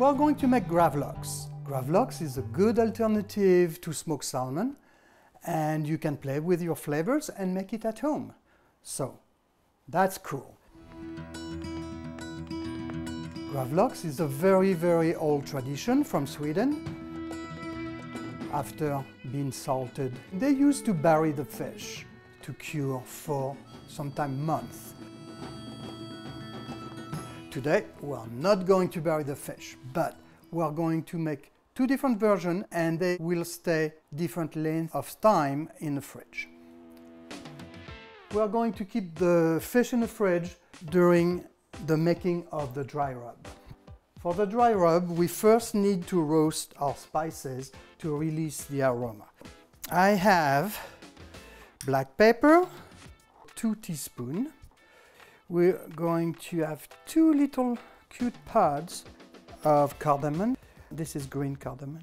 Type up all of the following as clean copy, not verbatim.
We're going to make Gravlax. Gravlax is a good alternative to smoked salmon, and you can play with your flavors and make it at home. So, that's cool. Gravlax is a very, very old tradition from Sweden. After being salted, they used to bury the fish to cure for sometimes months. Today, we're not going to bury the fish, but we're going to make two different versions and they will stay different lengths of time in the fridge. We're going to keep the fish in the fridge during the making of the dry rub. For the dry rub, we first need to roast our spices to release the aroma. I have black pepper, 2 teaspoons. We're going to have 2 little cute pods of cardamom. This is green cardamom.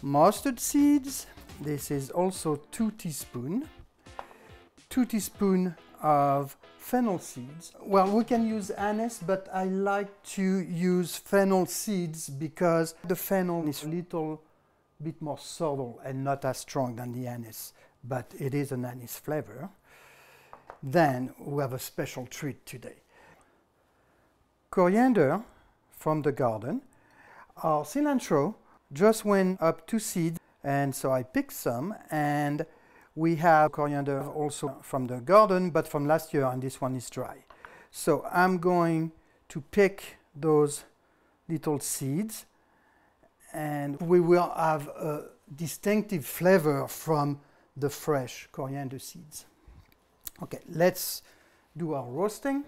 Mustard seeds. This is also 2 teaspoons. 2 teaspoons of fennel seeds. Well, we can use anise, but I like to use fennel seeds because the fennel is a little bit more subtle and not as strong than the anise, but it is an anise flavor. Then we have a special treat today. Coriander from the garden. Our cilantro just went up to seed, and so I picked some, and we have coriander also from the garden, but from last year, and this one is dry. So I'm going to pick those little seeds, and we will have a distinctive flavor from the fresh coriander seeds. Okay, let's do our roasting.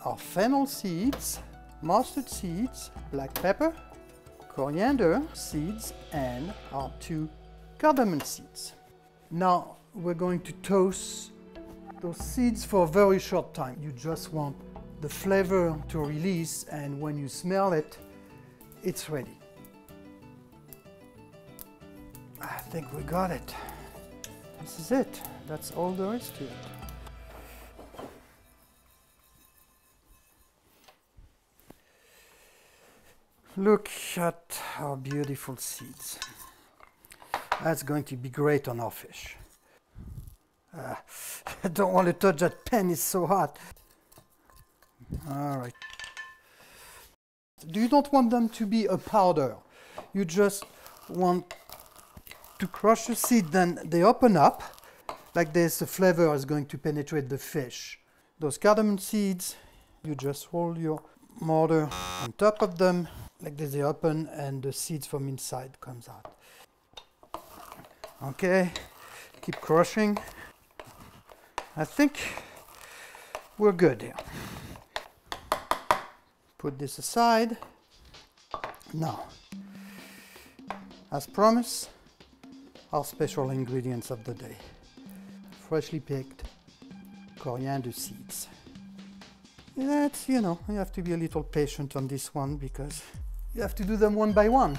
Our fennel seeds, mustard seeds, black pepper, coriander seeds, and our 2 cardamom seeds. Now we're going to toast those seeds for a very short time. You just want the flavor to release, and when you smell it, it's ready. I think we got it. This is it. That's all there is to it. Look at our beautiful seeds. That's going to be great on our fish. I don't want to touch that pan, it's so hot. All right. You don't want them to be a powder. You just want to crush the seed, then they open up. Like this, the flavor is going to penetrate the fish. Those cardamom seeds, you just roll your mortar on top of them. Like this, they open and the seeds from inside comes out. Okay, keep crushing. I think we're good here. Put this aside. Now, as promised, our special ingredients of the day. Freshly picked coriander seeds. That's, you know, you have to be a little patient on this one because you have to do them one by one.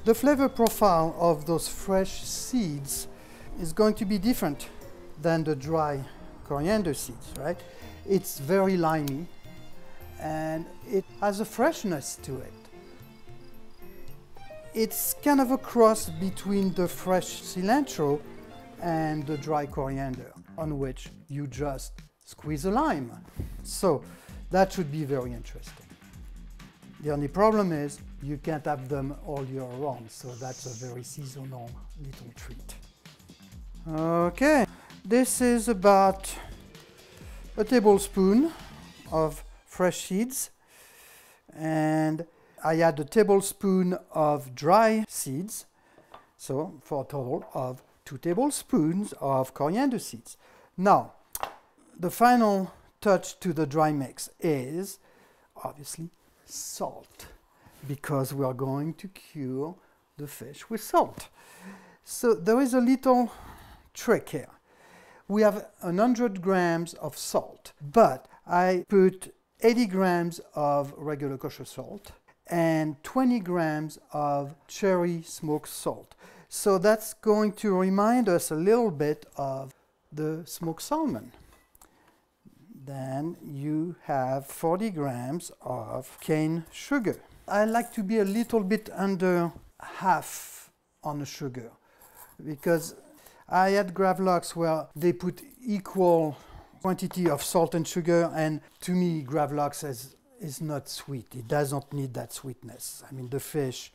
The flavor profile of those fresh seeds is going to be different than the dry coriander seeds, right? It's very limey and it has a freshness to it. It's kind of a cross between the fresh cilantro and the dry coriander, on which you just squeeze a lime. So that should be very interesting. The only problem is you can't have them all year round, so that's a very seasonal little treat. Okay, this is about a tablespoon of fresh seeds, and I add a tablespoon of dry seeds, so for a total of 2 tablespoons of coriander seeds. Now, the final touch to the dry mix is obviously salt, because we are going to cure the fish with salt. So there is a little trick here. We have 100 grams of salt, but I put 80 grams of regular kosher salt and 20 grams of cherry smoked salt. So that's going to remind us a little bit of the smoked salmon. Then you have 40 grams of cane sugar. I like to be a little bit under half on the sugar because I had Gravlax where they put equal quantity of salt and sugar, and to me Gravlax is not sweet. It doesn't need that sweetness. I mean, the fish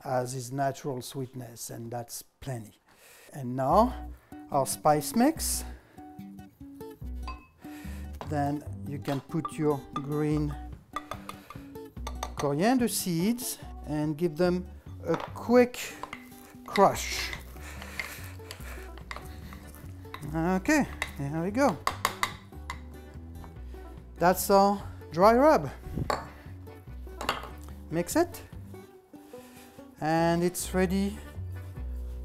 has its natural sweetness, and that's plenty. And now our spice mix. Then you can put your green coriander seeds and give them a quick crush. Okay, here we go. That's our dry rub. Mix it, and it's ready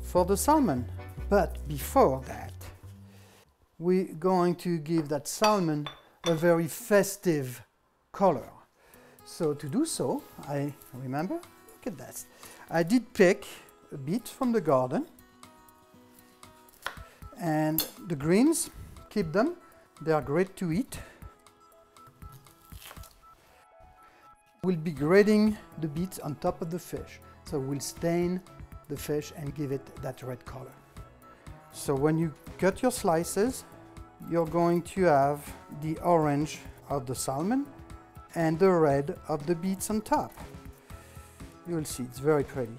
for the salmon. But before that, we're going to give that salmon a very festive color. So to do so, I remember, look at that. I did pick a bit from the garden, and the greens, keep them. They are great to eat. We'll be grating the beets on top of the fish. So we'll stain the fish and give it that red color. So when you cut your slices, you're going to have the orange of the salmon and the red of the beets on top. You will see, it's very pretty.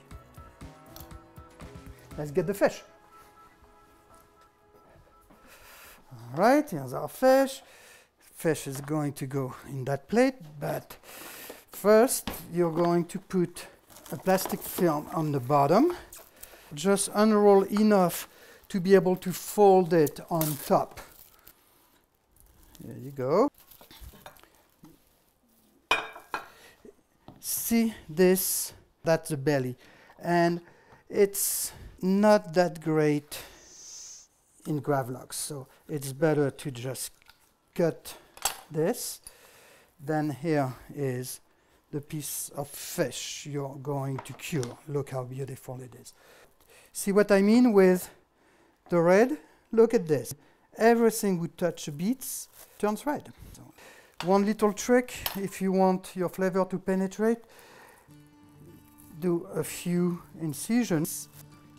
Let's get the fish. All right, here's our fish. Fish is going to go in that plate, but first you're going to put a plastic film on the bottom. Just unroll enough to be able to fold it on top. There you go. See this? That's the belly. And it's not that great in Gravlax, so it's better to just cut this. Then here is the piece of fish you're going to cure. Look how beautiful it is. See what I mean with the red? Look at this. Everything we touch the beets turns red. So, one little trick, if you want your flavor to penetrate, do a few incisions.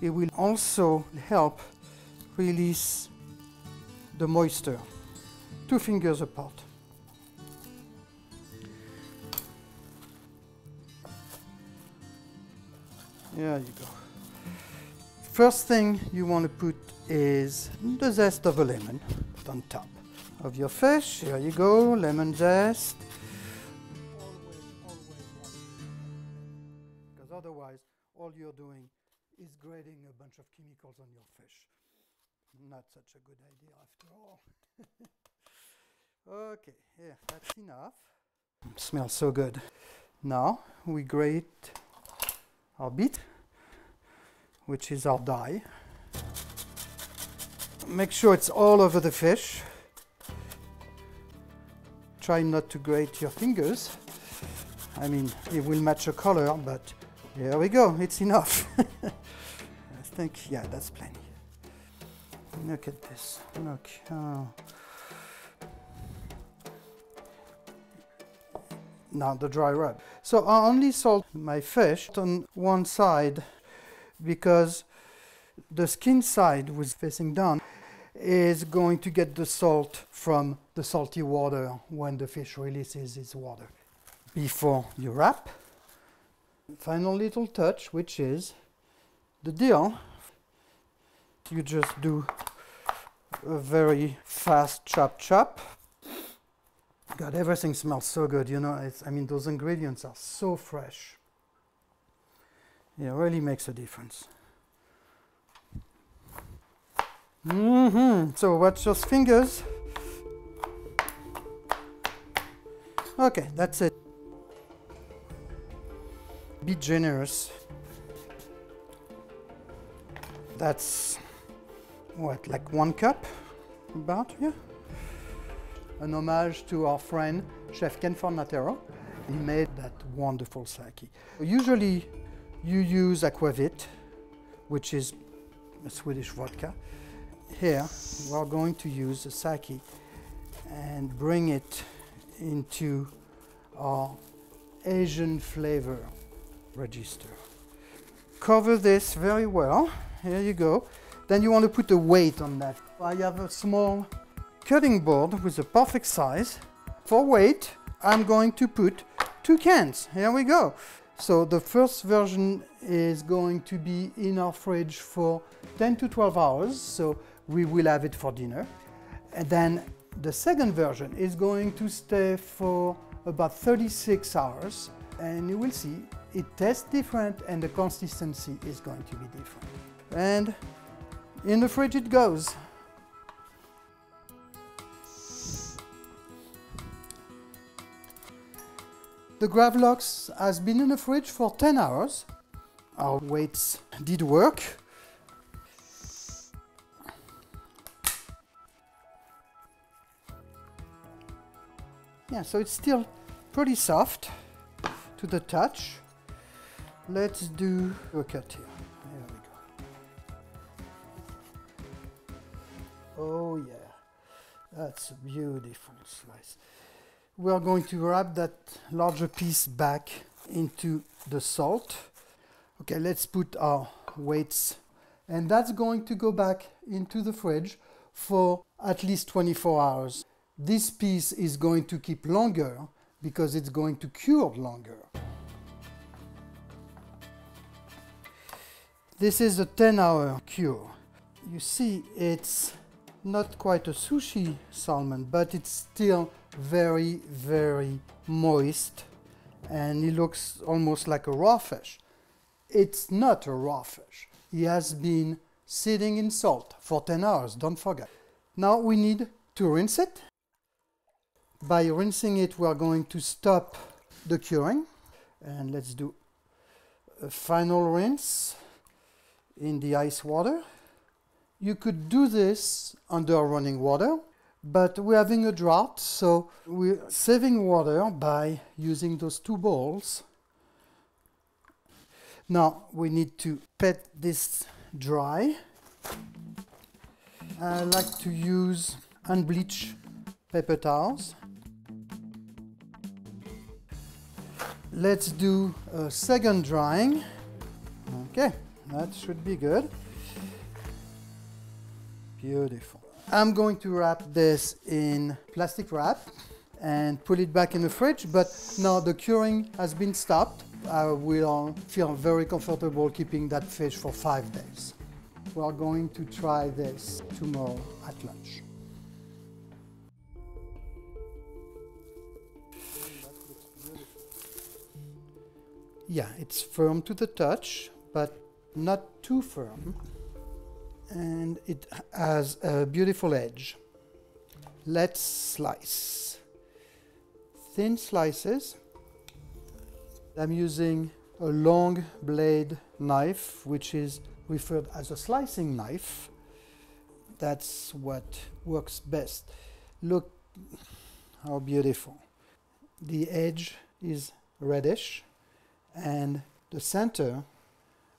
It will also help release the moisture. 2 fingers apart. There you go. First thing you want to put is the zest of a lemon on top of your fish. Here you go, lemon zest. Always because otherwise all you're doing is grating a bunch of chemicals on your fish. Not such a good idea after all. Okay, yeah, that's enough. It smells so good. Now we grate our beet, which is our dye. Make sure it's all over the fish. Try not to grate your fingers. I mean, it will match the color, but here we go, it's enough. I think, yeah, that's plenty. Look at this, look. Oh. Now the dry rub. So I only salt my fish on one side because the skin side, which is facing down, is going to get the salt from the salty water when the fish releases its water. Before you wrap, final little touch, which is the dill. You just do a very fast chop. God, everything smells so good, you know. I mean, those ingredients are so fresh. It really makes a difference. So watch those fingers. Okay, that's it. Be generous. That's what, like 1 cup? About, yeah. An homage to our friend, Chef Ken Fornatero. He made that wonderful sake. Usually you use aquavit which is a Swedish vodka. Here we are going to use the sake and bring it into our Asian flavor register. Cover this very well. Here you go. Then you want to put a weight on that. I have a small cutting board with a perfect size. For weight, I'm going to put 2 cans. Here we go. So the first version is going to be in our fridge for 10 to 12 hours. So we will have it for dinner. And then the second version is going to stay for about 36 hours. And you will see it tastes different and the consistency is going to be different. And in the fridge it goes. The Gravlax has been in the fridge for 10 hours. Our weights did work. Yeah, so it's still pretty soft to the touch. Let's do a cut here. There we go. Oh yeah, that's a beautiful slice. We are going to wrap that larger piece back into the salt. Okay, let's put our weights, and that's going to go back into the fridge for at least 24 hours. This piece is going to keep longer because it's going to cure longer. This is a 10-hour cure. You see, it's not quite a sushi salmon, but it's still very, very moist, and it looks almost like a raw fish. It's not a raw fish. It has been sitting in salt for 10 hours, don't forget. Now we need to rinse it. By rinsing it, we are going to stop the curing, and let's do a final rinse in the ice water. You could do this under running water, but we're having a drought, so we're saving water by using those 2 bowls. Now we need to pat this dry. I like to use unbleached paper towels. Let's do a second drying. Okay, that should be good. Beautiful. I'm going to wrap this in plastic wrap and put it back in the fridge, but now the curing has been stopped. I will feel very comfortable keeping that fish for 5 days. We are going to try this tomorrow at lunch. Yeah, it's firm to the touch, but not too firm. And it has a beautiful edge. Let's slice. Thin slices. I'm using a long blade knife, which is referred as a slicing knife. That's what works best. Look how beautiful. The edge is reddish, and the center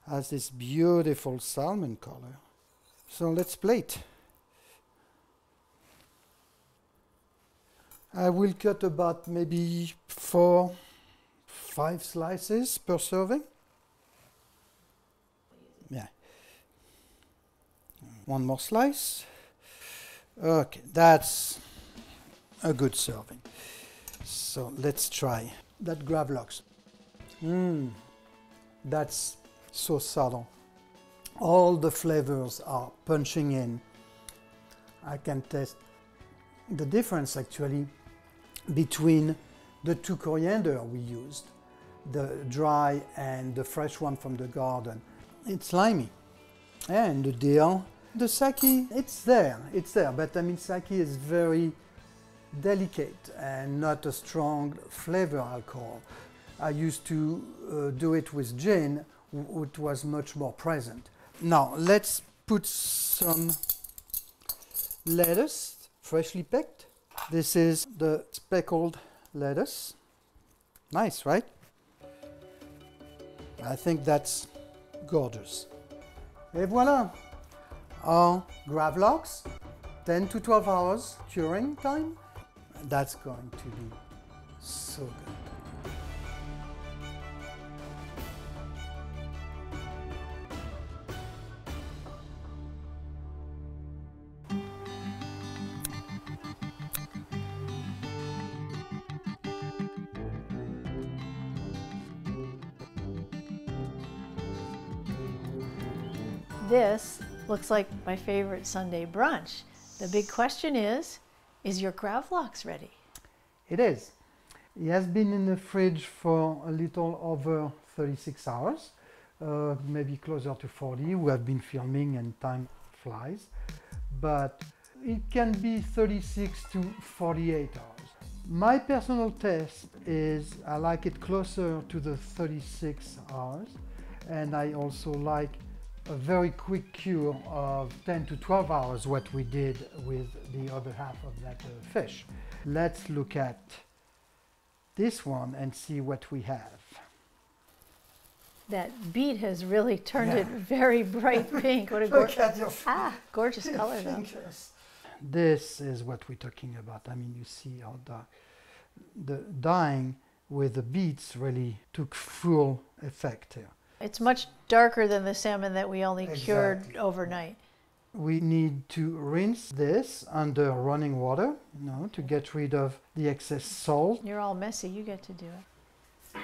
has this beautiful salmon color. So let's plate. I will cut about maybe 4-5 slices per serving. Yeah. One more slice. Okay, that's a good serving. So let's try that Gravlax. That's so subtle. All the flavors are punching in. I can taste the difference actually between the 2 coriander we used, the dry and the fresh one from the garden. It's slimy. And the dill, the sake, it's there, but I mean sake is very delicate and not a strong flavor alcohol. I used to do it with gin, which was much more present. Now let's put some lettuce, freshly picked. This is the speckled lettuce. Nice, right? I think that's gorgeous. Et voilà, our Gravlax, 10 to 12 hours curing time. That's going to be so good. This looks like my favorite Sunday brunch. The big question is your Gravlax ready? It is. It has been in the fridge for a little over 36 hours, maybe closer to 40. We have been filming and time flies, but it can be 36 to 48 hours. My personal taste is I like it closer to the 36 hours, and I also like a very quick cure of 10 to 12 hours, what we did with the other half of that fish. Let's look at this one and see what we have. That beet has really turned it very bright pink. What a Look at your gorgeous color though. This is what we're talking about. I mean, you see how dark. The dyeing with the beets really took full effect here. It's much darker than the salmon that we only cured overnight. We need to rinse this under running water, you know, to get rid of the excess salt. You're all messy, you get to do it.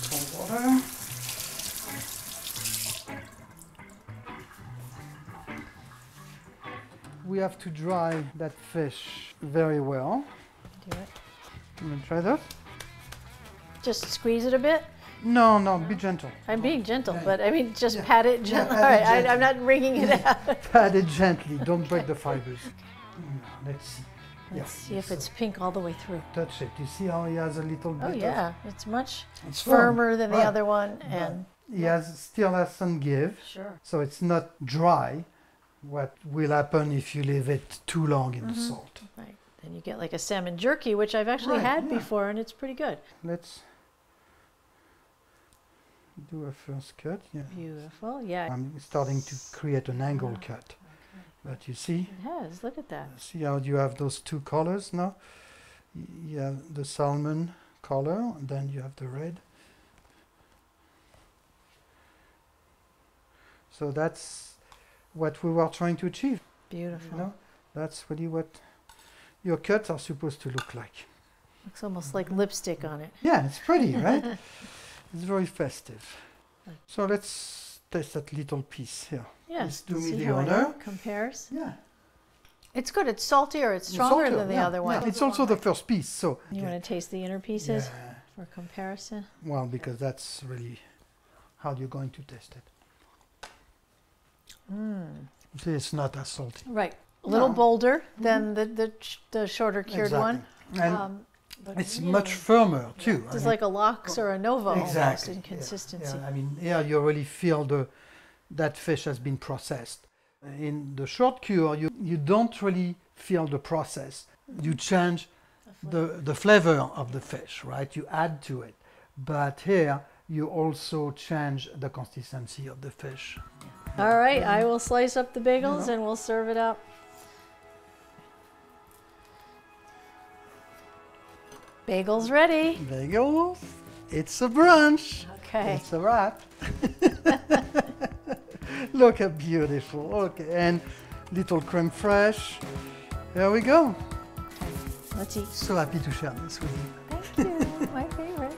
Cold water. We have to dry that fish very well. Do it. You want to try that? Just squeeze it a bit? No, be gentle. I'm being gentle, but I mean, just pat it gently. All right, I'm not wringing it out. Pat it gently, don't break the fibers. Let's see. Let's see if it's pink all the way through. Touch it. You see how he has a little bit Oh yeah, it's much it's firmer than the Right. other one. And he still has some give. Sure. So it's not dry. What will happen if you leave it too long in the salt? Right. Then you get like a salmon jerky, which I've actually had before, and it's pretty good. Let's do a first cut. Yeah. Beautiful, yeah. I'm starting to create an angle cut. But you see? It has, look at that. See how you have those two colors now? You have the salmon color, and then you have the red. So that's what we were trying to achieve. Beautiful. You know? That's really what your cuts are supposed to look like. Looks almost like lipstick on it. Yeah, it's pretty, right? It's very festive. So let's taste that little piece here. Yes, do me see the how honor. it compares. Yeah. It's good, it's saltier, it's stronger than the other one. Yeah, it's also the first piece, so. You want to taste the inner pieces Yeah. for comparison? Well, because that's really how you're going to taste it. See, it's not as salty. Right, a little bolder than Mm-hmm. the shorter cured one. And But it's really, much firmer too. It's like a lox or a nova almost Exactly. in consistency. Yeah, I mean, here you really feel that fish has been processed. In the short cure, you don't really feel the process. You change the flavor of the fish, right? You add to it. But here, you also change the consistency of the fish. All right, I will slice up the bagels and we'll serve it up. Bagels ready. Bagels, it's a brunch. Okay. It's a wrap. Look how beautiful. Okay, and little creme fraiche. There we go. Let's eat. So happy to share this with you. Thank you. My favorite.